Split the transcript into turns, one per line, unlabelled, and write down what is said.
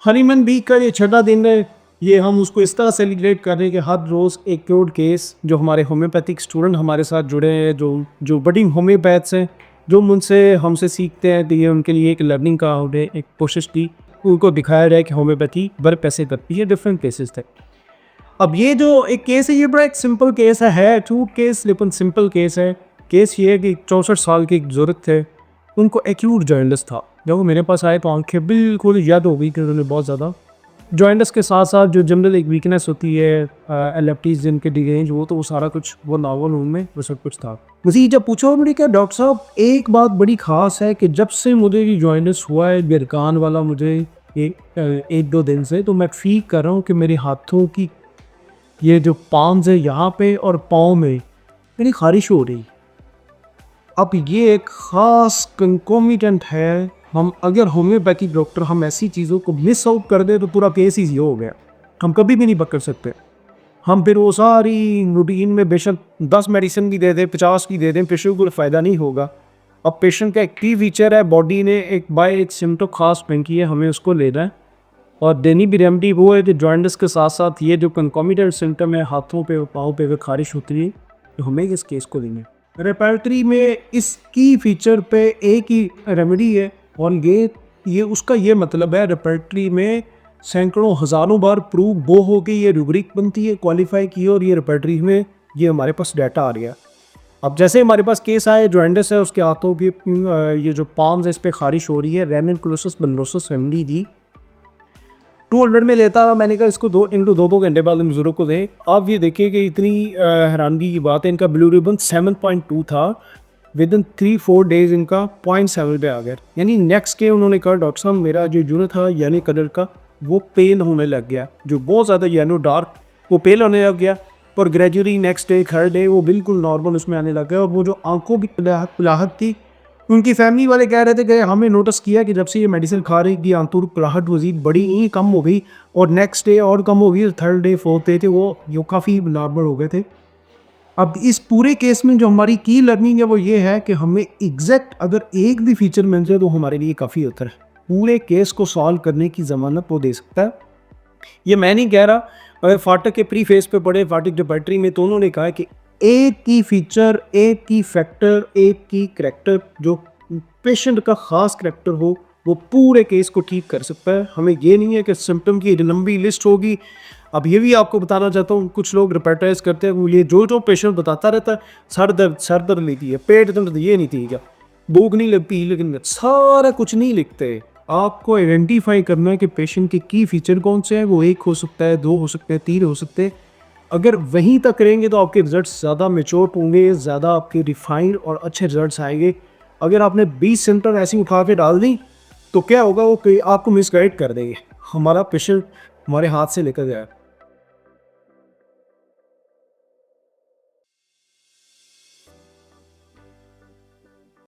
Honeymoon week का ये छठा दिन है। ये हम उसको इस तरह सेलिब्रेट कर रहे हैं कि हर रोज़ एक क्योर्ड केस जो हमारे होम्योपैथिक स्टूडेंट हमारे साथ जुड़े हैं, जो जो बडिंग होम्योपैथ्स हैं, जो मुझसे हमसे सीखते हैं, तो ये उनके लिए एक लर्निंग का हमने एक कोशिश की, उनको दिखाया जाए कि होम्योपैथी बड़े पैसे करती है डिफरेंट केसेस तक। अब ये जो एक केस है ये बड़ा एक सिंपल केस है ट्रूथ केस लेकिन सिंपल केस है। केस ये है कि 64 साल के एक बुजुर्ग थे, उनको एक्यूट जॉइंटिस था। जब वो मेरे पास आए तो आंखें बिल्कुल याद हो गई कि उन्होंने बहुत ज़्यादा जॉइंटिस के साथ साथ जो जनरल एक वीकनेस होती है एलेप्टीज जिनके डिगेंज वो सारा कुछ वो नावल उनमें वो सब कुछ था। मुझे जब पूछा मुझे क्या डॉक्टर साहब एक बात बड़ी ख़ास है कि जब से मुझे ये जॉइंटिस हुआ है गिरकान वाला मुझे एक दो दिन से, तो मैं फील कर रहा हूँ कि मेरे हाथों की ये जो पाम्स है यहाँ पे और पाँव में मेरी खारिश हो रही। अब ये एक ख़ास कंकोमिटेंट है। हम अगर होम्योपैथिक डॉक्टर हम ऐसी चीज़ों को मिस आउट कर दे तो पूरा केस ही हो गया, हम कभी भी नहीं पकड़ सकते। हम फिर वो सारी रूटीन में बेशक 10 मेडिसिन भी दे दें 50 भी दे दें, पेशेंट को फ़ायदा नहीं होगा। अब पेशेंट का एक की फीचर है, बॉडी ने एक बाय एक सिम्टम खास पेन की है, हमें उसको लेना है और देनी भी रेमडी वो है कि जॉइंटिस के साथ साथ ये जो कंकोमिटेंट सिम्टम है हाथों पे पाँव पे खारिश होती है, तो हमें इस केस को लेंगे। रेपर्टरी में इसकी फीचर पे एक ही रेमेडी है और ये उसका ये मतलब है रेपर्टरी में सैकड़ों हज़ारों बार प्रूव वो हो कि ये रूब्रिक बनती है क्वालिफाई की और ये रेपर्टरी में ये हमारे पास डाटा आ गया। अब जैसे हमारे पास केस आए जॉइंटिस है उसके हाथों की ये जो पाम्स है इस पर खारिश हो रही है, रेनिकुलोसिस बनलोसिस रेमेडी दी 200 में लेता था। मैंने कहा इसको 2 घंटे बाद इन बुजुर्ग को दें। आप ये देखिए कि इतनी हैरानगी की बात है, इनका ब्लू रिबन 7.2 था, विद इन 3-4 डेज इनका 0.7 पे आ गया। यानी नेक्स्ट डे उन्होंने कहा डॉक्टर साहब मेरा जो यूनिट था यानी कलर का वो पेल होने लग गया, जो बहुत ज़्यादा येलो डार्क वो पेल होने लग गया और gradually next day third day वो बिल्कुल नॉर्मल उसमें आने लग गया। और वो जो आंखों की पिलाहट थी, उनकी फैमिली वाले कह रहे थे कि हमें नोटिस किया कि जब से ये मेडिसिन खा रही थी आंतुर पिलाहट वजीद बड़ी ही कम हो गई और नेक्स्ट डे और कम हो गई, थर्ड डे फोर्थ डे थे वो काफ़ी नॉर्मल हो गए थे। अब इस पूरे केस में जो हमारी की लर्निंग है वो ये है कि हमें एग्जैक्ट अगर एक भी फीचर मिल जाए तो हमारे लिए काफ़ी होता है, पूरे केस को सॉल्व करने की ज़मानत वो दे सकता है। ये मैं नहीं कह रहा, अगर फाटक के प्री फेस पे पढ़े फाटक जो बैटरी में तो उन्होंने कहा कि एक की फीचर एक की फैक्टर एक की करैक्टर जो पेशेंट का ख़ास करैक्टर हो वो पूरे केस को ठीक कर सकता है। हमें ये नहीं है कि सिम्टम की लंबी लिस्ट होगी। अब ये भी आपको बताना चाहता हूँ, कुछ लोग रिपेटाइज करते हैं, वो ये जो पेशेंट बताता रहता है सर दर्द लेती है, पेट दर्द ये नहीं थी क्या, भूख नहीं लगती, लेकिन सारा कुछ नहीं लिखते। आपको आइडेंटिफाई करना है कि पेशेंट के की फीचर कौन से हैं, वो एक हो सकता है, 2 हो सकते हैं, 3 हो सकते हैं। अगर वहीं तक करेंगे तो आपके रिजल्ट्स ज़्यादा मेच्योर होंगे, ज़्यादा आपके रिफाइंड और अच्छे रिजल्ट्स आएंगे। अगर आपने 20 सेंटर ऐसी उठा के डाल दी तो क्या होगा, वो आपको मिसगाइड कर देंगे। हमारा पेशेंट हमारे हाथ से लेकर जाए।